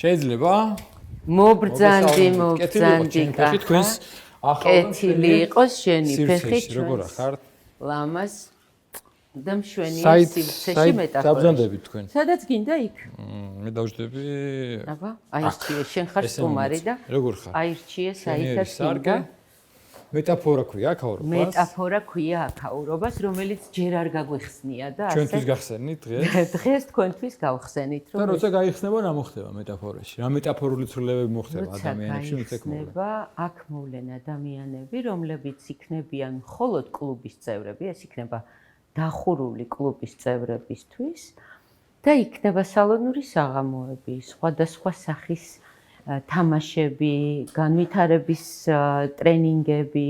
შეიძლება მობრძანდი კეთილი თქვენს კეთილი იყოს შენი ფეხი როგორ ხართ ლამას და მშვენია სივრცეში მეტაფორა საბრძანდებით თქვენ სადაც გინდა იქ მე დავждები აბა აირჩიე შენ ხარ სტუმარი და როგორ ხარ აირჩიე საერთოდ გინდა მეტაფორა ქვია აქაურობას მეტაფორა ქვია აქაურობას რომელიც ჯერ არ გაგვიხსნია და ასე ჩვენთვის გახსენით დღეს დღეს თქვენთვის გავხსენით და როცა გაიხსნება რა მოხდება მეტაფორაში რა მეტაფორული ცვლილებები მოხდება ადამიანებში მოხდება აქ მოვლენ ადამიანები რომლებიც იქნებიან მხოლოდ კლუბის წევრები ეს იქნება დახურული კლუბის წევრებისთვის და იქნება სალონური საღამოები სხვადასხვა სახის თამაშები, განვითარების ტრენინგები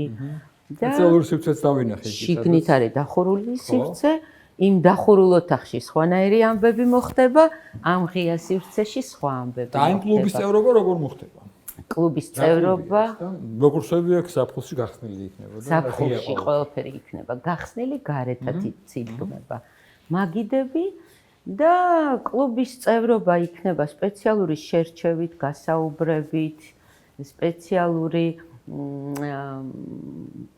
და სპეციალური სივრცეც დავინახე იქ. შიგნით არის დახურული სივრცე, იმ დახურულ ოთახში სხვანაირი ამბები მოხდება, ამ ღია სივრცეში სხვა ამბები. და იმ კლუბის წევრობა როგორ მოხდება? კლუბის წევრობა როგორ შეიძლება საფხულში გახსნილი იქნება და საფხულში ყველაფერი იქნება გახსნილი, გარეთაც ციდგმება. მაგიდები და კლუბის წევრობა იქნება სპეციალური შერჩევით, გასაუბრებით, სპეციალური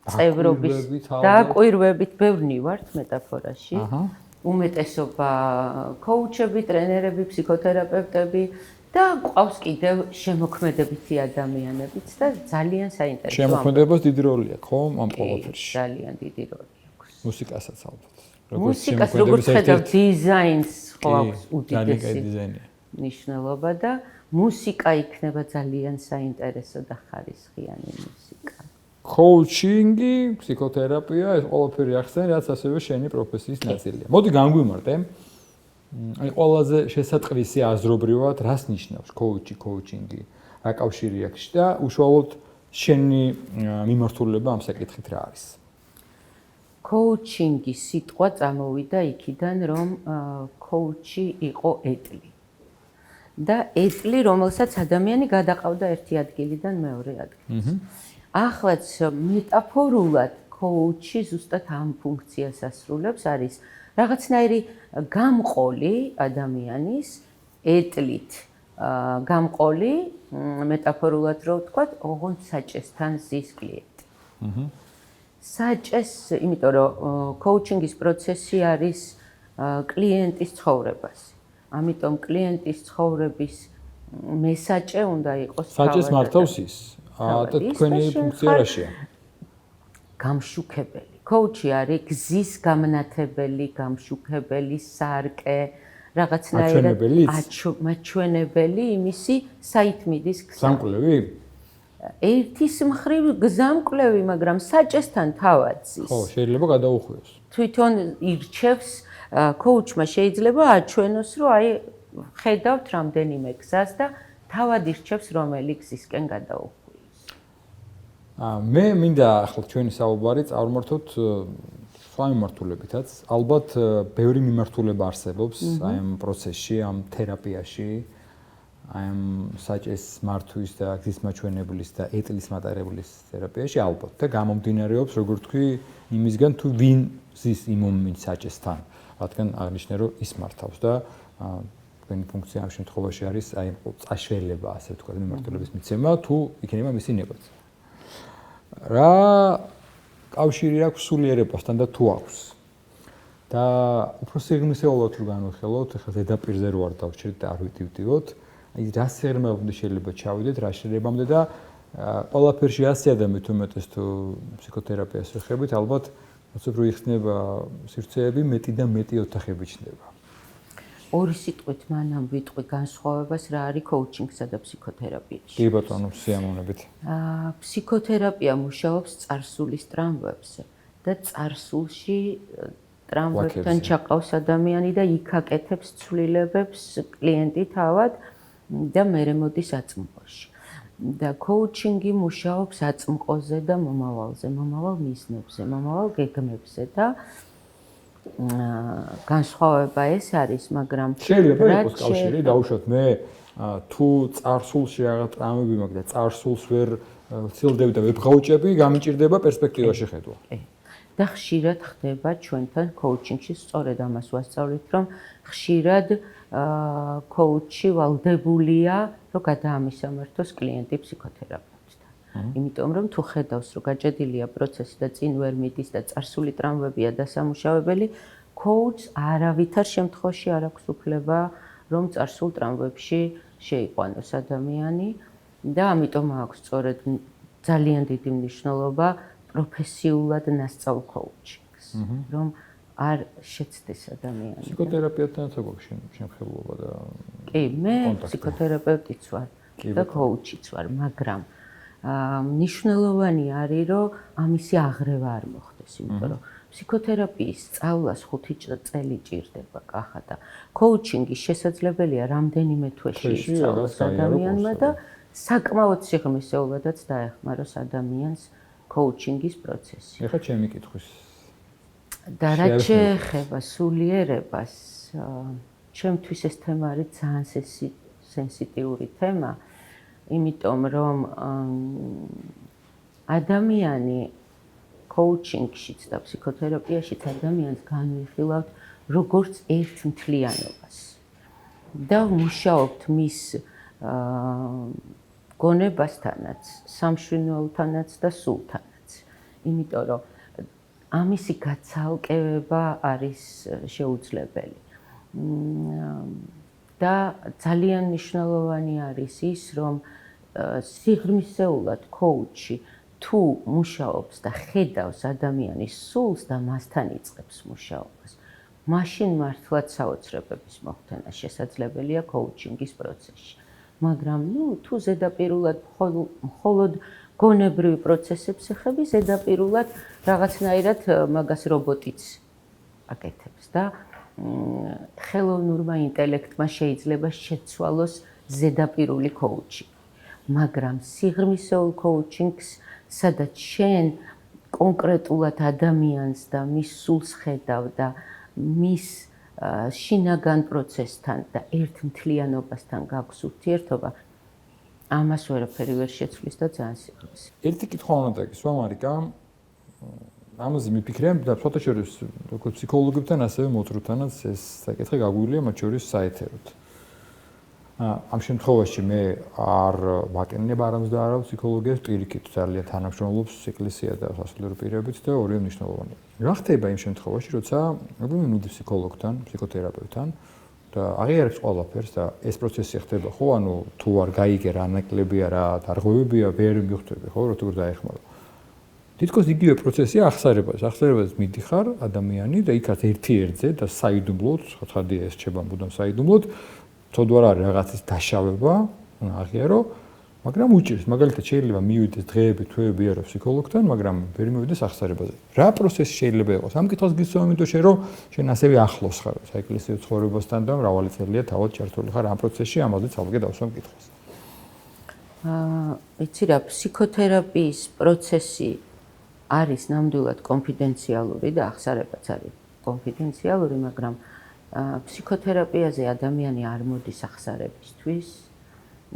წევრობის დაკვირვებით, ბევრნი ვართ მეტაფორაში. უმეტესობა კოუჩები, ტრენერები, ფსიქოთერაპევტები და ყავს კიდევ შემოქმედებითი ადამიანებიც და ძალიან საინტერესო. შემოქმედებას დიდი როლი აქვს, ხო, ამ ყველაფერში. ძალიან დიდი როლი აქვს. მუსიკასაც ალბათ. მუსიკას როგორც ხედავ დიზაინს ყავს უდიდესი დიზაინი. ნიშნულობა და მუსიკა იქნება ძალიან საინტერესო და ხარისხიანი მუსიკა. კოუჩინგი, ფსიქოთერაპია, ეს ყველაფერი ახსენე, რაც ასევე შენი პროფესიის ნაწილია. მოდი განგვიმარტე. აი ყველაზე შესატყვისი აზრობრივად რას ნიშნავს კოუჩინგი, რა კავშირი აქვს და უშუალოდ შენი მიმართულება ამ საკითხით რა არის? კოუჩინგი სიტყვა წამოვიდა იქიდან, რომ კოუჩი იყო ეტლი. და ეტლი, რომელსაც ადამიანი გადაყავდა ერთი ადგილიდან მეორე ადგილს. ახლაც მეტაფორულად კოუჩი ზუსტად ამ ფუნქციას ასრულებს, არის რაღაცნაირი გამყოლი ადამიანის ეტლით. გამყოლი მეტაფორულად რო ვთქვათ, ოღონდ საჭესთან ზის კლიენტი. საჭეს, იმიტომ რომ კოუჩინგის პროცესი არის კლიენტის ცხოვრებაზე. ამიტომ კლიენტის ცხოვრების მესაჭე უნდა იყოს საჭეს მართავს ის. და თქვენი ფუნქცია რაშია? გამშუქებელი. კოუჩი არის გზის გამნათებელი, გამშუქებელი, სარკე, რაღაცნაირად მაჩვენებელი იმისი საითმიდის გზა. სამკვლევი? ერთის მხრივ გზამკვლევი, მაგრამ საჭესთან თავად ზის. ხო, შეიძლება გადაუხვიოს. თვითონ ირჩევს კოუჩმა შეიძლება აჩვენოს, რომ აი ხედავთ რამდენიმე გზას და თავად ირჩევს რომელი გზისკენ გადაუხვიოს. მე მინდა ახლა ჩვენი საუბარი წავმართოთ სხვა მიმართულებითაც. ალბათ ბევრი მიმართულება არსებობს აი ამ პროცესში, ამ თერაპიაში, აი ამ საჭეს მართვის და გზის მაჩვენებლის და ეტლის მატარებლის თერაპიაში ალბათ და გამომდინარეობს, როგორ თქვი, იმისგან თუ ვინ ზის იმ მომენტს საჭესთან. რადგან აღნიშნე რომ ის მართავს და თქვენი ფუნქცია ამ შემთხვევაში არის აი წაშველება, ასე ვთქვათ, მიმართულების მიცემა თუ იქნება მისი ნეგოციაცია. რა კავშირი აქვს სულიერებასთან და თუ აქვს? და უფრო სიღრმისეულად რო განვიხილოთ, ახლა ზედაპირზე რო არ დავჭერთ და არ ვიტივდივოთ, აი რა სიღრმეებამდე შეიძლება ჩავიდეთ, რა შეიძლება და ყველაფერში ასე ადამიანთ უმეტეს თუ ფსიქოთერაპიას ვეხებით, ალბათ ასე რომ იხსნება სივრცეები მეტი და მეტი ოთახები ჩნდება. ორი სიტყვით მანამ ვიტყვი განსხვავებას რა არის კოუჩინგსა და ფსიქოთერაპიაში. კი ბატონო, სიამოვნებით. ფსიქოთერაპია მუშაობს წარსულის ტრამვებზე და წარსულში ტრამვებთან ჩაყავს ადამიანი და იქ აკეთებს ცვლილებებს კლიენტი თავად და მერე მოდის აწმყოში. და coaching-ი მუშაობს აწმყოზე და მომავალზე, მომავალ მიზნებზე, მომავალ გეგმებზე და განსხვავება ეს არის, მაგრამ შეიძლება იყოს კავშირი, დაუშვათ მე თუ წარსულში რაღაც ტრამები მაქვს და წარსულს ვერ ვცილდები და ვებღაუჭები, გამიჭირდება პერსპექტივაში ხედვა. და ხშირად ხდება ჩვენთან coaching-ში, სწორედ ამას ვასწავლით, რომ ხშირად coach-ი ვალდებულია, რომ გადაამისამართოს კლიენტი ფსიქოთერაპევტთან. იმიტომ რომ თუ ხედავს, რომ გაჭედილია პროცესი და წინ ვერ მიდის და წარსული ტრამვებია დასამუშავებელი, coach-ს არავითარ შემთხვევაში არ აქვს უფლება, რომ წარსულ ტრამვებში შეიყვანოს ადამიანი და ამიტომ აქვს სწორედ ძალიან დიდი მნიშვნელობა პროფესიულად ნასწავლ coaching-ს, რომ არ შეცდეს ადამიანი. ფსიქოთერაპიასთან საერთოდ შემხელობა და კი, მე ფსიქოთერაპევტიც ვარ და coach-იც ვარ, მაგრამ მნიშვნელოვანი არის, რომ ამისი აღრევა არ მოხდეს, იმიტომ რომ ფსიქოთერაპიის სწავლას 5 წელი ჭირდება კახა და coaching-ი შესაძლებელია რამდენიმე თვეში ისწავლოს ადამიანმა და საკმაოდ სიღრმისეულადაც დაეხმაროს ადამიანს coaching-ის პროცესი. ეხლა ჩემი კითხვის და რაც შეეხება სულიერებას, ჩემთვის ეს თემა არის ძალიან სენსიტიური თემა, იმიტომ რომ ადამიანი coaching-შიც და ფსიქოთერაპიაშიც ადამიანს განვიხილავთ როგორც ერთ მთლიანობას და მუშაობთ მის გონებასთანაც, სამშვენიოლთანაც და სულთანაც. იმიტომ რომ ამისი გაცალკევება არის შეუძლებელი. და ძალიან მნიშვნელოვანი არის ის, რომ სიღრმისეულად coach-ი თუ მუშაობს და ხედავს ადამიანის სულს და მასთან იწყებს მუშაობას, მაშინ მართლაც საოცრებების მოხდენა შესაძლებელია coaching-ის პროცესში. მაგრამ თუ ზედაპირულად მხოლოდ გონებრივი პროცესებს ეხები, ზედაპირულად რაღაცნაირად მაგას რობოტიც აკეთებს და ხელოვნურმა ინტელექტმა შეიძლება შეცვალოს ზედაპირული coaching. მაგრამ სიღრმისეულ coaching-ს, სადაც შენ კონკრეტულად ადამიანს და მის სულს ხედავ და მის შინაგან პროცესთან და ერთ მთლიანობასთან გაქვს ურთიერთობა, ამას ვერაფერი ვერ შეცვლის და ძალიან სიღრმისეა. ერთი კითხვა უნდა დაგისვა, მარიკა. ამაზე მიფიქრე და ცოტა შორის როგორც ფსიქოლოგებთან, ასევე მოთრუთანაც ეს საკითხი გაგვივლია, მათ შორის საეთეროდ. ამ შემთხვევაში მე არ ვაკენებ არამს და არა ფსიქოლოგიას, პირიქით ძალიან თანამშრომლობს ეკლესია და სასულიერო პირებით და ორივე მნიშვნელოვანია. რა ხდება იმ შემთხვევაში, როცა მე მიდი ფსიქოლოგთან, ფსიქოთერაპევტთან და აღიარებს ყველაფერს და ეს პროცესი ხდება, ხო, ანუ თუ არ გაიგე რა ნაკლებია, რა დარღვევებია, ვერ მიხვდები, ხო, როგორ დაეხმარო. თითქოს იგივე პროცესია ახსარებას მიდიხარ ადამიანი და იქაც ერთი-ერთზე და საიდუმლოდ, ხადია ეს რჩება მუდამ საიდუმლოდ, თორე არ არის რაღაცის დაშავება, აღიარო, მაგრამ უჭირს, მაგალითად შეიძლება მივიდეს დღეები, თვეები არა ფსიქოლოგთან, მაგრამ ვერ მივიდეს ახსარებაზე. რა პროცესი შეიძლება იყოს? ამ კითხვას გისვამ, იმიტომ რომ შენ ასევე ახლოს ხარ საეკლესიო ცხოვრებასთან და მრავალი წელია თავად ჩართული ხარ ამ პროცესში, ამაზეც ალბათ დავსვამ კითხვას. იცი რა, ფსიქოთერაპიის პროცესი არის ნამდვილად კონფიდენციალური და ახსარებაც არის კონფიდენციალური, მაგრამ ფსიქოთერაპიაზე ადამიანი არ მოდის ახსარებისთვის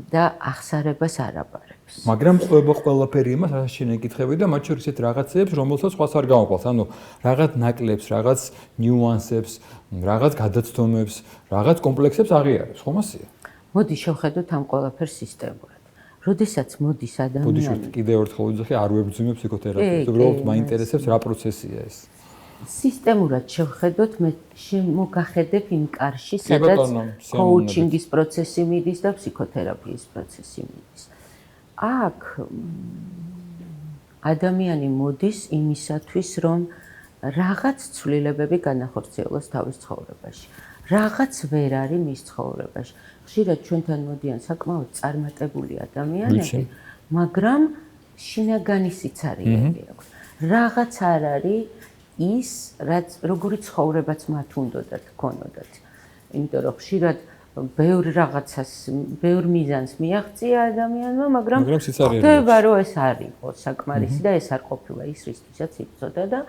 და ახსარებას არ აბარებს. მაგრამ ყველაფერი იმას, რასაც შენ ეკითხები და მათ შორის ერთ რაღაცებს, რომელსაც სხვას არ გამოვყავს. ანუ რაღაც ნაკლებს, რაღაც ნიუანსებს, რაღაც გადაცდომებს, რაღაც კომპლექსებს აღიარებს, ხომ ასეა? მოდი შევხედოთ ამ ყველაფერს სისტემურად. როდესაც მოდის ადამიანი. ბოდიში კიდევ ერთხელ ვიძახი, არ ვებრძვიმე ფსიქოთერაპიას. უბრალოდ მაინტერესებს რა პროცესია ეს. სისტემურად შევხედოთ, მე შემოგახედებ იმ კარში, სადაც coaching-ის პროცესი მიდის და ფსიქოთერაპიის პროცესი მიდის. აქ ადამიანი მოდის იმისათვის, რომ რაღაც ცვლილებები განახორციელოს თავის ცხოვრებაში. რაღაც ვერ არის მის ცხოვრებაში. ხშირად ჩვენთან მოდიან საკმაოდ წარმატებული ადამიანები, მაგრამ შინაგანი სიცარიელი აქვს. რაღაც არ არის ის, რაც როგორი ცხოვრებაც მათ უნდათ ქონოდათ. იმიტომ რომ ხშირად ბევრ რაღაცას, ბევრ მიზანს მიაღწია ადამიანმა, მაგრამ სიცარიელი ხდება, რომ ეს არ იყო საკმარისი და ეს არ ყოფილა ის, რისთვისაც იბრძოდა და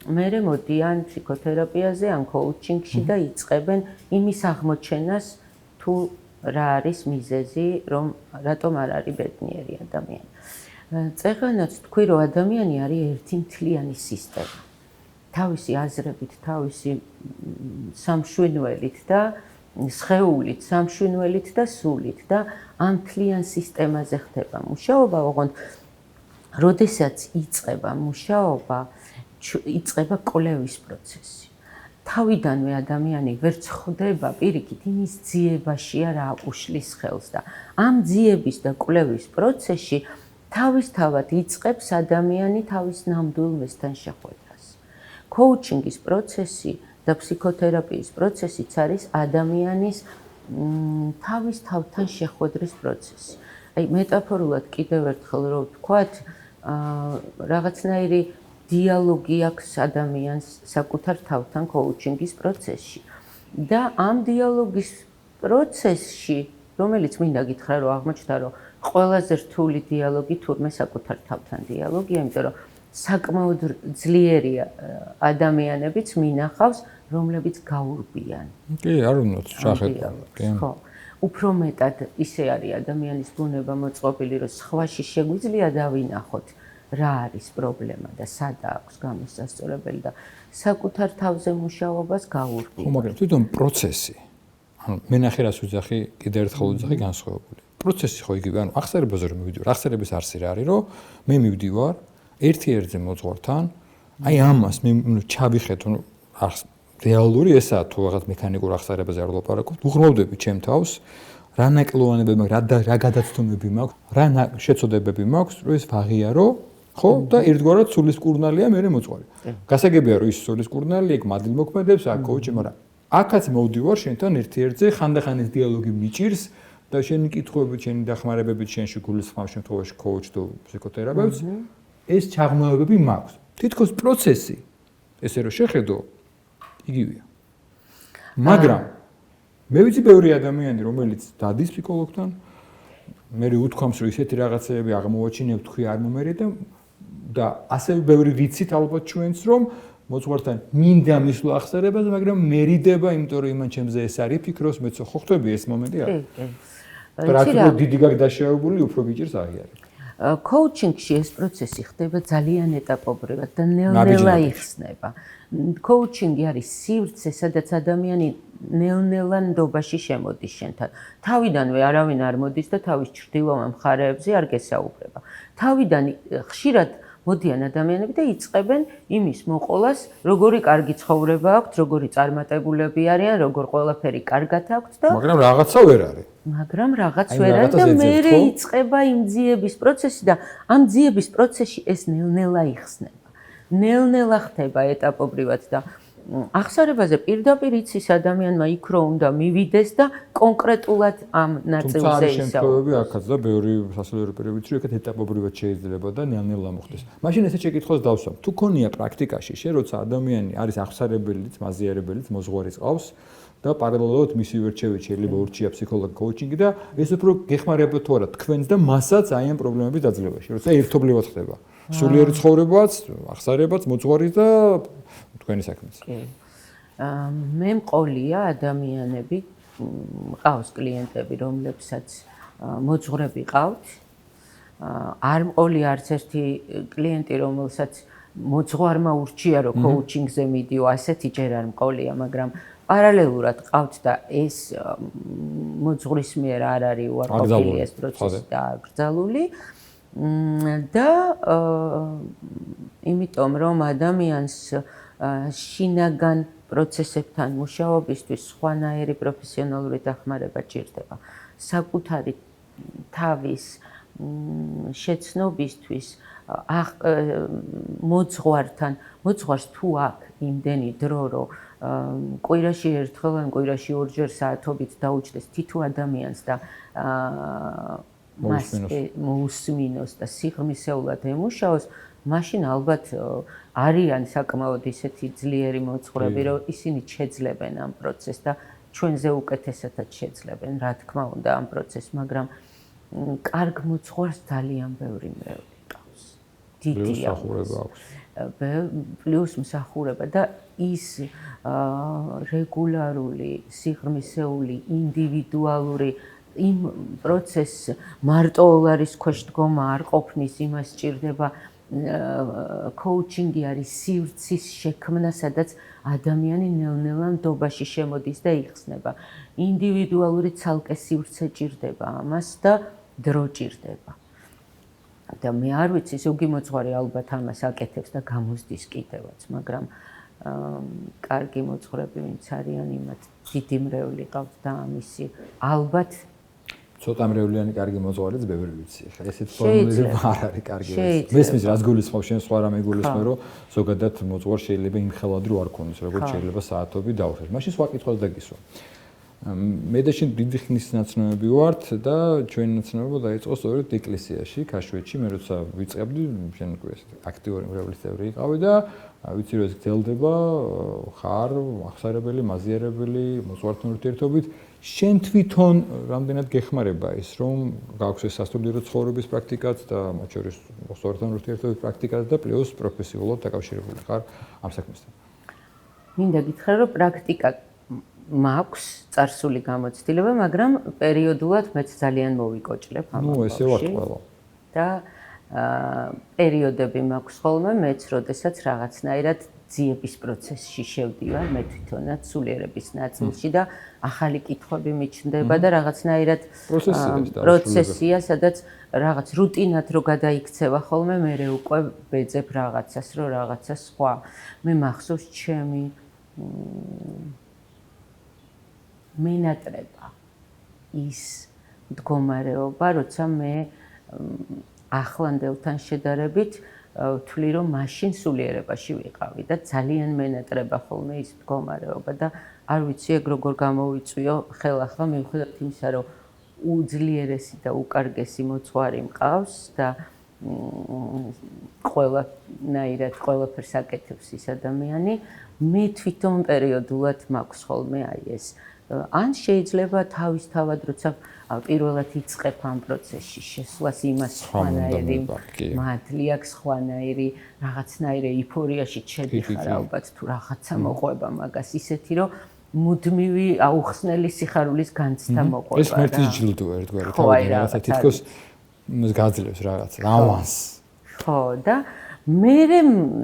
მერე მოდიან ფსიქოთერაპიაზე ან კოუჩინგში და იწყებენ იმის აღმოჩენას, თუ რა არის მიზეზი, რომ რატომ არ არის ბედნიერი ადამიანი. წეღანაც თქვი, რომ ადამიანი არის ერთი მთლიანი სისტემა. თავისი აზრებით, თავისი სამშვენივრით და სხეულით, სამშვენივრით და სულით და ამ მთლიან სისტემაზე ხდება მუშაობა, ოღონდ როდესაც იწყება მუშაობა, იწყება კვლევის პროცესი. თავიდანვე ადამიანი ვერ ხვდება პირიქით იმის ძიებაშია რა უშლის ხელს და ამ ძიების და კვლევის პროცესში თავისთავად იწყებს ადამიანი თავის ნამდვილ მესთან შეხვედრას. კოუჩინგის პროცესი და ფსიქოთერაპიის პროცესიც არის ადამიანის თავის თავთან შეხვედრის პროცესი. აი მეტაფორულად კიდევ ერთხელ რო ვთქვათ, რაღაცნაირი დიალოგი აქვს ადამიანს საკუთარ თავთან კოუჩინგის პროცესში. და ამ დიალოგის პროცესში, რომელიც მინდა გითხრა, რომ აღმოჩნდა, რომ ყველაზე რთული დიალოგი თურმე საკუთარ თავთან დიალოგია, იმიტომ რომ საკმაოდ ძლიერი ადამიანებიც მინახავს, რომლებიც გაურბიან. კი, არ უნდა ჩახედო. ხო. უფრო მეტად ისე არის ადამიანის ბუნება მოწყობილი, რომ სხვაში შეგვიძლია დავინახოთ რა არის პრობლემა და სადაა აქვს გამოსასწორებელი და საკუთარ თავზე მუშაობას გაურბია. ხო, მაგრამ თვითონ პროცესი, ანუ მენახე რას ვიძახი, კიდევ ერთხელ ვიძახი განსხვავებული. პროცესი ხო იგივე, ანუ აღსარებაზე რომ მივიდივარ, აღსარების არსი რა არის, რომ მე მივდივარ ერთ-ერთზე მოძღვართან, აი ამას მე ჩავიხეთ, ანუ რეალური ესაა თუ რაღაც მექანიკურ აღსარებაზე არ ვლაპარაკობ, უღრმავდები ჩემ თავს, რა ნაკლოვანებები მაქვს, რა გადაცდომები მაქვს, რა შეცოდებები მაქვს, რომ ეს ვაღიარო, ხო, და ერთგვარად სულის კურნალია მე მოძღვარი. გასაგებია რომ ის სულის კურნალი იქ მადლმოქმედებს, აქ კოუჩი, მაგრამ აქაც მოვდივარ შენთან ერთ-ერთზე, ხანდახან ეს დიალოგი მიჭირს და შენი კითხვები, შენი დახმარებები, შენში გულისხმობ შემთხვევაში კოუჩ თუ ფსიქოთერაპევტს, ეს ჩაღრმავებები მაქვს. თითქოს პროცესი, ესე რომ შეხედო, იგივეა. მაგრამ მე ვიცი ბევრი ადამიანი, რომელიც დადის ფსიქოლოგთან, მე უთქვამს, რომ ისეთი რაღაცეები აღმოვაჩინებ, თქვი არ მომერიდე და ასევე ბევრი ვიცით ალბათ ჩვენც, რომ მოძღვართან მინდა მისვლა აღსარებაზე, მაგრამ მერიდება, იმიტომ რომ იმან ჩემზე ეს არის, ფიქრობს, მეც ხო ხვდები ეს მომენტი არა. პრაქტიკულად დიდი გაგდაშავებული უფრო გიჭირს აღიარე. კოუჩინგში ეს პროცესი ხდება ძალიან ეტაპობრივად და ნელ-ნელა იხსნება. კოუჩინგი არის სივრცე, სადაც ადამიანი ნელ-ნელა ნდობაში შემოდის შენთან. თავიდანვე არავინ არ მოდის და თავის ჩრდილოა მხარეებზე არ გესაუბრება. თავიდან ხშირად მოდიან ადამიანები და იწყებენ იმის მოყოლას, როგორი კარგი ცხოვრება აქვთ, როგორი წარმატებულები არიან, როგორ ყველაფერი კარგად აქვთ და მაგრამ რაღაცა ვერ არის. მაგრამ რაღაც ვერ არის და მერე იწყება იმ ძიების პროცესი და ამ ძიების პროცესში ეს ნელ-ნელა იხსნება. ნელ-ნელა ხდება ეტაპობრივად და აღსარებაზე პირდაპირ იცის ადამიანმა იქ რო უნდა მივიდეს და კონკრეტულად ამ ნაწილზე ისაუბროს. შემთხვევები აქაც და ბევრი სასულიერო პირებიც რომ ეგეთ ეტაპობრივად შეიძლება და ნელ-ნელა მოხდეს. მაშინ ესე შეკითხვას დავსვამ. თუ ქონია პრაქტიკაში, როცა ადამიანი არის აღსარებელიც, მაზიარებელიც, მოძღვარი ყავს და პარალელურად მისი ვერჩევით შეიძლება ურჩია ფსიქოლოგი კოუჩინგი და ეს უფრო გეხმარება თუ არა თქვენს და მასაც აი ამ პრობლემების დაძლევაში, როცა ერთობლივად ხდება. სულიერი ცხოვრებაც, აღსარებაც, მოძღვარი და თქვენი საქმეც. მე მყოლია ადამიანები, ყავს კლიენტები, რომლებსაც მოძღვრები ყავთ. არ მყოლია არც ერთი კლიენტი, რომელსაც მოძღვარმა ურჩია, რომ კოუჩინგზე მიდიო, ასეთი ჯერ არ მყოლია, მაგრამ პარალელურად ყავთ და ეს მოძღვრის მიერ არ არის უარყოფილი ეს პროცესი და აკრძალული. და იმიტომ რომ ადამიანს შინაგან პროცესებთან მუშაობისთვის სხვანაირი პროფესიონალური დახმარება ჭირდება. საკუთარი თავის შეცნობისთვის მოძღვარს თუ აქვს იმდენი დრო, რომ კვირაში ერთხელ ან კვირაში ორჯერ საათობით დაუჭდეს თითო ადამიანს და მას მოусმინოს და სიღრმისეულად ემუშაოს, მაშინ ალბათ არიან საკმაოდ ისეთი ძლიერი მოძღვრები, რომ ისინი შეძლებენ ამ პროცესს და ჩვენზე უკეთესადაც შეძლებენ, რა თქმა უნდა, ამ პროცესს, მაგრამ კარგ მოძღვარს ძალიან ბევრი მრევლი ყავს. დიდი აქვს. პლუს მსახურება და ის რეგულარული, სიღრმისეული, ინდივიდუალური იმ პროცესს მარტო ოლარის ქვეშ დგომა არ ყოფნის, იმას სჭირდება coaching-ი არის სივრცის შექმნა, სადაც ადამიანი ნელ-ნელა ნდობაში შემოდის და იხსნება. ინდივიდუალური ცალკე სივრცე ჭირდება ამას და დრო ჭირდება. და მე არ ვიცი, ზოგი მოძღვარი ალბათ ამას აკეთებს და გამოსდის კიდევაც, მაგრამ კარგი მოძღვრები ვინც არიან, იმათ დიდი მრევლი ყავს და ამისი ალბათ ცოტა მრევლიანი კარგი მოძღვარიც ბევრი ვიცი. ხა ესეთ ფორმულირება არ არის კარგი. მესმის რაც გულისხმობ, შენ სხვა რამე გულისხმე, რომ ზოგადად მოძღვარ შეიძლება იმ ხელად რო არ ქონდეს, როგორც შეიძლება საათობი დაუშვეს. მაშინ სხვა კითხვას დაგისვა. მე და შენ დიდი ხნის ნაცნობები ვართ და ჩვენი ნაცნობობა დაიწყო სწორედ ეკლესიაში, ქაშვეთში, მე როცა ვიწყებდი, შენ უკვე ესეთ აქტიური მრევლის წევრი იყავი და ვიცი რომ ეს გრძელდება, ხარ აღსარებელი, მაზიარებელი, მოძღვართან ურთიერთობით. შენ თვითონ რამდენად გეხმარება ის, რომ გაქვს ეს სასტუმრო ცხოვრების პრაქტიკაც და მათ შორის მოძღვართან ურთიერთობის პრაქტიკაც და პლუს პროფესიულად დაკავშირებული ხარ ამ საქმესთან? მინდა გითხრა, რომ პრაქტიკა მაქვს წარსული გამოცდილება, მაგრამ პერიოდულად მეც ძალიან მოვიკოჭლებ ამ ნუ ესე ვარ ყველა. და პერიოდები მაქვს ხოლმე, მეც როდესაც რაღაცნაირად ძიების პროცესში შევდივარ, მე თვითონაც სულიერების ნაწილში და ახალი კითხვები მიჩნდება და რაღაცნაირად პროცესია, სადაც რაღაც რუტინად რო გადაიქცევა ხოლმე, მე უკვე ვეძებ რაღაცას, რო რაღაცა სხვა. მე მახსოვს ჩემი მენატრება ის მდგომარეობა, როცა მე ახლანდელთან შედარებით ვთვლი, რომ მაშინ სულიერებაში ვიყავი და ძალიან მენატრება ხოლმე ის მდგომარეობა და არ ვიცი ეგ როგორ გამოვიწვიო ხელახლა მიუხედავად იმისა, რომ უძლიერესი და უკარგესი მოძღვარი მყავს და ყველანაირად ყველაფერს აკეთებს ის ადამიანი, მე თვითონ პერიოდულად მაქვს ხოლმე აი ეს ან შეიძლება თავისთავად როცა პირველად იწყებ ამ პროცესში შესვლას იმას სხვანაირი მადლი აქვს, სხვანაირი რაღაცნაირი ეიფორიაში შედიხარ ალბათ თუ რაღაცა მოყვება მაგას ისეთი რომ მუდმივი აუხსნელი სიხარულის განცდა მოყვება. ეს მერტის ჯილდოა ერთგვარი თავიდან რაღაცა თითქოს გაძლევს რაღაცა ავანს. ხო და მე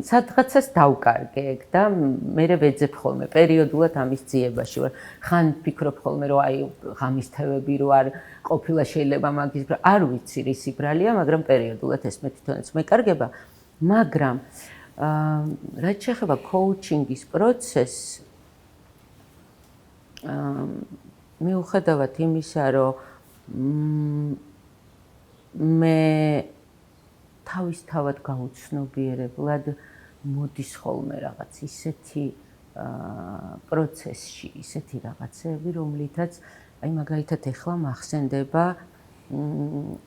სადღაცას დავკარგე და მე ვეძებ ხოლმე პერიოდულად ამის ძიებაში ვარ. ხან ფიქრობ ხოლმე რომ აი ღამის თევები რო არ ყოფილა შეიძლება მაგის არ ვიცი რისი ბრალია, მაგრამ პერიოდულად ეს მე თვითონაც მეკარგება, მაგრამ რაც შეეხება coaching-ის პროცესს მიუხედავად იმისა, რომ მე თავისთავად გაუცნობიერებლად მოდის ხოლმე რაღაც ისეთი პროცესში, ისეთი რაღაცები, რომლითაც აი მაგალითად ეხლა მახსენდება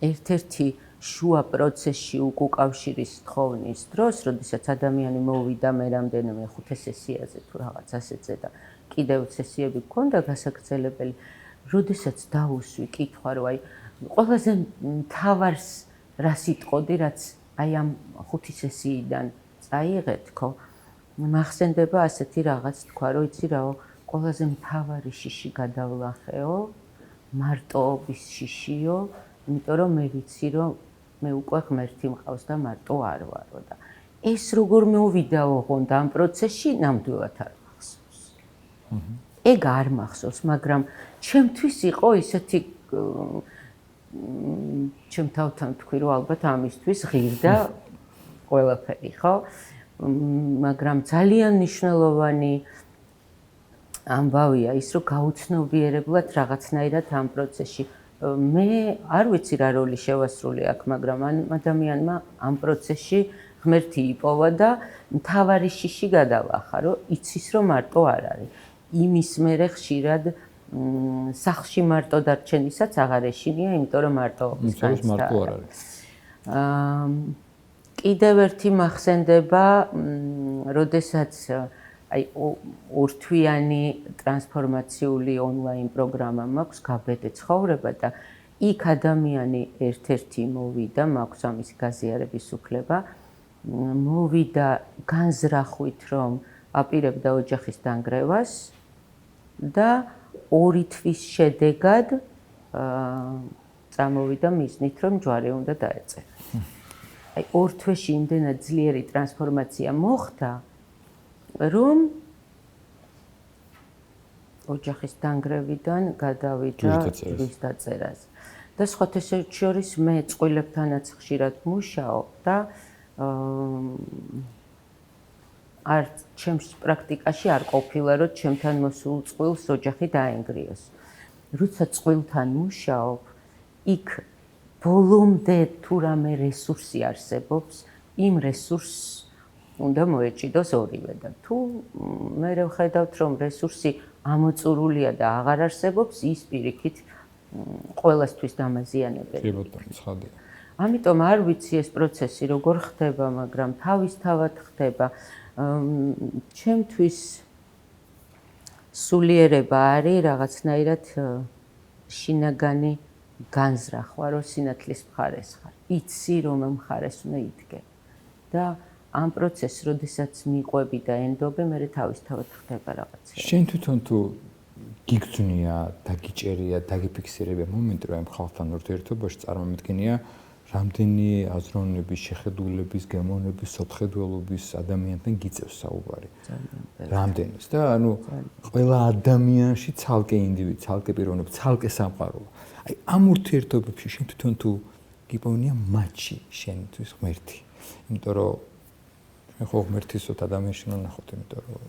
ერთ-ერთი შუა პროცესში უკავშირის თხოვნის დროს, როდესაც ადამიანი მოვიდა მე რამდენიმე 5 სესიაზე თუ რაღაც ასეთზე და კიდევ სესიები გქონდა გასაგრძელებელი, როდესაც დაუსვი კითხვა, რომ აი ყველაზე მთავარს რა სიტყოდი, რაც აი ამ 5 სესიიდან წაიღეთ, ხო? მახსენდება ასეთი რაღაც თქვა, რომ იცი რაო, ყველაზე მთავარი შიში გადავლახეო, მარტოობის შიშიო, იმიტომ რომ მე ვიცი, რომ მე უკვე ღმერთი მყავს და მარტო არ ვარო და ეს როგორ მოვიდა ოღონდ ამ პროცესში, ნამდვილად არ მახსოვს. ეგ არ მახსოვს, მაგრამ ჩემთვის იყო ისეთი ჩემ თავთან თქვი, რომ ალბათ ამისთვის ღირდა ყველაფერი, ხო? მაგრამ ძალიან მნიშვნელოვანი ამბავია ის, რომ გაუცნობიერებლად რაღაცნაირად ამ პროცესში მე არ ვიცი რა როლი შევასრულე აქ, მაგრამ ადამიანმა ამ პროცესში ღმერთი იპოვა და მთავარი შიში გადალახა, რომ იცის, რომ მარტო არ არის. იმის მერე ხშირად სახლში მარტო დარჩენისაც აღარ ეშინია, იმიტომ რომ მარტოობის განცდა არ არის. კიდევ ერთი მახსენდება, როდესაც აი ორთვიანი ტრანსფორმაციული ონლაინ პროგრამა მაქვს გაბედე ცხოვრება და იქ ადამიანი ერთ-ერთი მოვიდა, მაქვს ამის გაზიარების უფლება, მოვიდა განზრახვით, რომ აპირებდა ოჯახის დანგრევას და 2 თვის შედეგად წამოვიდა მიზნით, რომ ჯვარი უნდა დაეწერა. აი 2 თვეში იმდენად ძლიერი ტრანსფორმაცია მოხდა, რომ ოჯახის დანგრევიდან გადავიდა თვის დაწერაზე. და სხვათა შორის მე წყვილებთანაც ხშირად მუშაობ და არც ჩემს პრაქტიკაში არ ყოფილა, რომ ჩემთან მოსულ წყვილს ოჯახი დაენგრიოს. როცა წყვილთან მუშაობ, იქ ბოლომდე თუ რამე რესურსი არსებობს, იმ რესურსს უნდა მოეჭიდოს ორივე და თუ მე ვხედავთ, რომ რესურსი ამოწურულია და აღარ არსებობს, ის პირიქით ყველასთვის დამაზიანებელი. კი ბატონო, ცხადია. ამიტომ არ ვიცი ეს პროცესი როგორ ხდება, მაგრამ თავისთავად ხდება. ჩემთვის სულიერება არის რაღაცნაირად შინაგანი განზრახვა, რომ სინათლის მხარეს ხარ. იცი, რომ მხარეს უნდა იდგე. და ამ პროცესს, როდესაც მიყვები და ენდობე, მე თავისთავად ხდება რაღაცა. შენ თვითონ თუ გიგძნია, დაგიჭერია, დაგიფიქსირებია მომენტი, რომ ამ ხალხთან ურთიერთობაში წარმომედგენია რამდენი აზროვნების, შეხედულების, გემოვნების, სოფხედველობის ადამიანთან გიწევს საუბარი. რამდენის და ანუ ყველა ადამიანში ცალკე ინდივიდი, ცალკე პიროვნება, ცალკე სამყარო. აი ამ ურთიერთობებში შენ თვითონ თუ გიპოვნია მათში შენთვის ღმერთი. იმიტომ რომ მე ხო ღმერთისოთ ადამიანში ნახოთ, იმიტომ რომ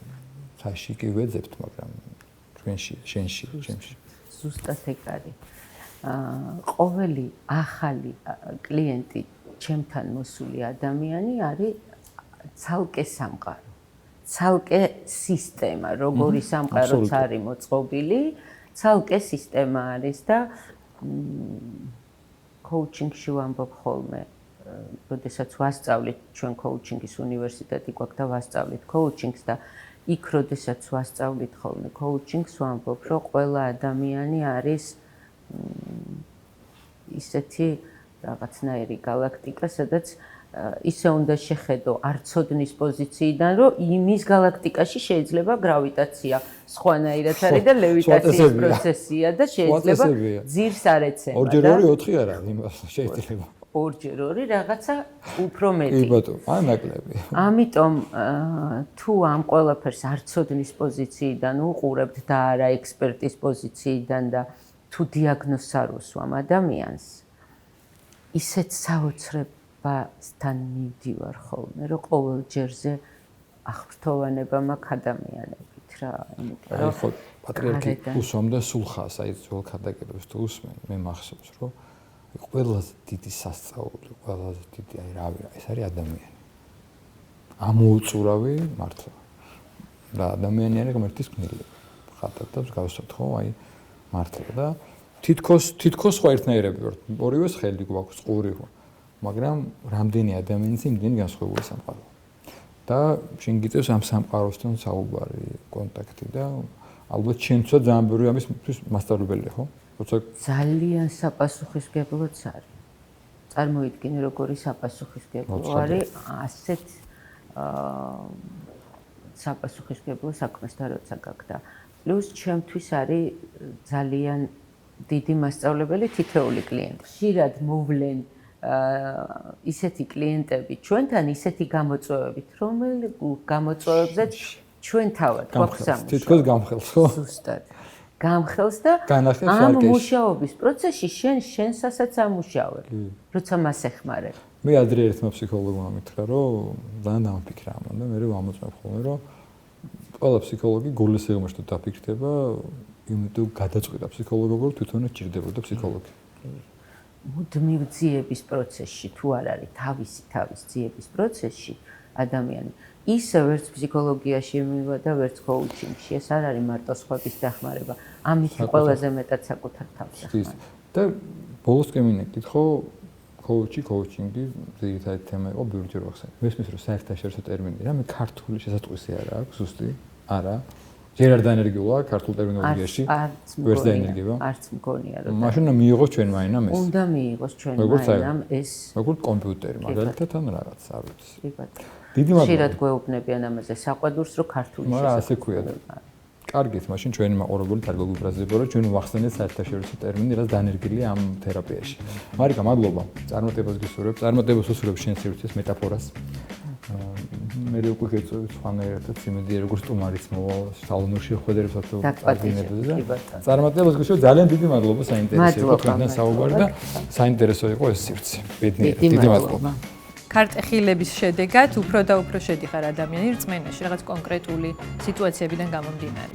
ხაში კი ვეძებთ, მაგრამ ჩვენში, შენში, ჩემში. ზუსტად ეგ არის. ყოველი ახალი კლიენტი, ჩემთან მოსული ადამიანი არის ცალკე სამყარო, ცალკე სისტემა, როგორი სამყაროც არის მოწყობილი, ცალკე სისტემა არის და კოუჩინგში ვამბობ ხოლმე, როდესაც ვასწავლით, ჩვენ კოუჩინგის უნივერსიტეტი გვაქვს და ვასწავლით კოუჩინგს და იქ როდესაც ვასწავლით ხოლმე კოუჩინგს, ვამბობ, რომ ყველა ადამიანი არის ისეთი რაღაცნაირი galaktika, სადაც ისე უნდა შეხედო არცოდნის პოზიციიდან, რომ იმის galaktikაში შეიძლება გრავიტაცია სხვანაირად არის და ლევიტაციის პროცესია და შეიძლება ძირს არ ეცემა. 2x2 4 არა, იმას შეიძლება. 2x2 რაღაცა უფრო მეტი. კი ბატონო, აი ნაკლები. ამიტომ თუ ამ ყველაფერს არცოდნის პოზიციიდან უყურებთ და არა ექსპერტის პოზიციიდან და თუ დიაგნოზს არ უსვამ ადამიანს, ისეთ საოცრებასთან მივდივარ ხოლმე, რომ ყოველ ჯერზე აღფრთოვანება მაქვს ადამიანებით რა, იმიტომ რომ ხო პატრიარქი უსვამდა სულხას, აი ძველ ქადაგებებს თუ უსმენ, მე მახსოვს, რომ ყველაზე დიდი სასწაული, ყველაზე დიდი აი რავი, ეს არის ადამიანი. ამოუწურავი მართლა. და ადამიანი არის ღმერთის გმირი. ხატად და გავსვათ ხო, აი მართლა და თითქოს სხვა ერთნაირები ვართ. ორივეს ხელი გვაქვს, ყური ხო. მაგრამ რამდენი ადამიანის იმდენი განსხვავებული სამყარო. და შენ გიწევს ამ სამყაროსთან საუბარი, კონტაქტი და ალბათ შენცო ძალიან ბევრი ამისთვის მასწავლებელია, ხო? როცა ძალიან საპასუხისმგებლოც არის. წარმოიდგინე როგორი საპასუხისმგებლო არის ასეთ საპასუხისმგებლო საქმესთან როცა გაგდა. პლუს ჩემთვის არის ძალიან დიდი მასწავლებელი თითოეული კლიენტი. ხშირად მოვლენ ისეთი კლიენტები ჩვენთან, ისეთი გამოწვევებით, რომელი გამოწვევებზეც ჩვენ თავად გვაქვს სამუშაო. თითქოს გამხელს, ხო? ზუსტად. გამხელს და ამ მუშაობის პროცესში შენსაც ამუშავებ, როცა მას ეხმარებ. მე ადრე ერთმა ფსიქოლოგმა მითხრა, რომ ძალიან დამფიქრა ამან და მე ვამოწმებ ხოლმე, რომ ყველა ფსიქოლოგი გულის სიღრმეში დაფიქრდება, იმიტომ გადაწყვეტა ფსიქოლოგობა თვითონაც ჭირდებოდა ფსიქოლოგი. მუდმივ ძიების პროცესში თუ არ არის თავის ძიების პროცესში ადამიანი ისე ვერც ფსიქოლოგიაში მივა და ვერც კოუჩინგში, ეს არ არის მარტო სხვების დახმარება, ამით ყველაზე მეტად საკუთარ თავს ახმარება. და ბოლოს კემინეკით ხო კოუჩინგი ძირითადი თემა იყო ბევრჯერ ვახსენე. მესმის რომ საერთაშორისო ტერმინი რა, მე ქართული შესატყვისი არა აქვს ზუსტი. არა. ჯერ არ დაენერგიულა ქართულ ტერმინოლოგიაში. ვერც დაენერგიება. არც მგონია რომ. მაშინ მიიღოს ჩვენ მაინამ ეს. უნდა მიიღოს ჩვენ მაინამ ეს. როგორც კომპიუტერი, მაგალითად ან რაღაც, არ ვიცი. კი ბატონო. დიდი მადლობა. ხშირად გვეუბნებიან ამაზე საყვადურს, რომ ქართული შესაძლოა. მაგრამ ასე ქვია. კარგით, მაშინ ჩვენი მაყურებელი არ გაგუბრაზებო, რომ ჩვენ ვახსენეთ საერთაშორისო ტერმინი, რაც დაენერგილია ამ თერაპიაში. მარიკა, მადლობა. წარმატებას გისურვებ. წარმატებას უსურვებ შენ სივრცეს მეტაფორას. მე უკვე გეწევით სხვანაირად იმედი როგორც სტუმარიც მოვა სალონურში ხვედერებსაც წარდგინებაზე და წარმატებას გისურვებ. ძალიან დიდი მადლობა საინტერესო იყო თქვენთან საუბარი და საინტერესო იყო ეს სივრცე. ბედნიერად. დიდი მადლობა. ქარტეხილების შედეგად უფრო და უფრო შედიხარ ადამიანი რწმენაში, რაღაც კონკრეტული სიტუაციებიდან გამომდინარე.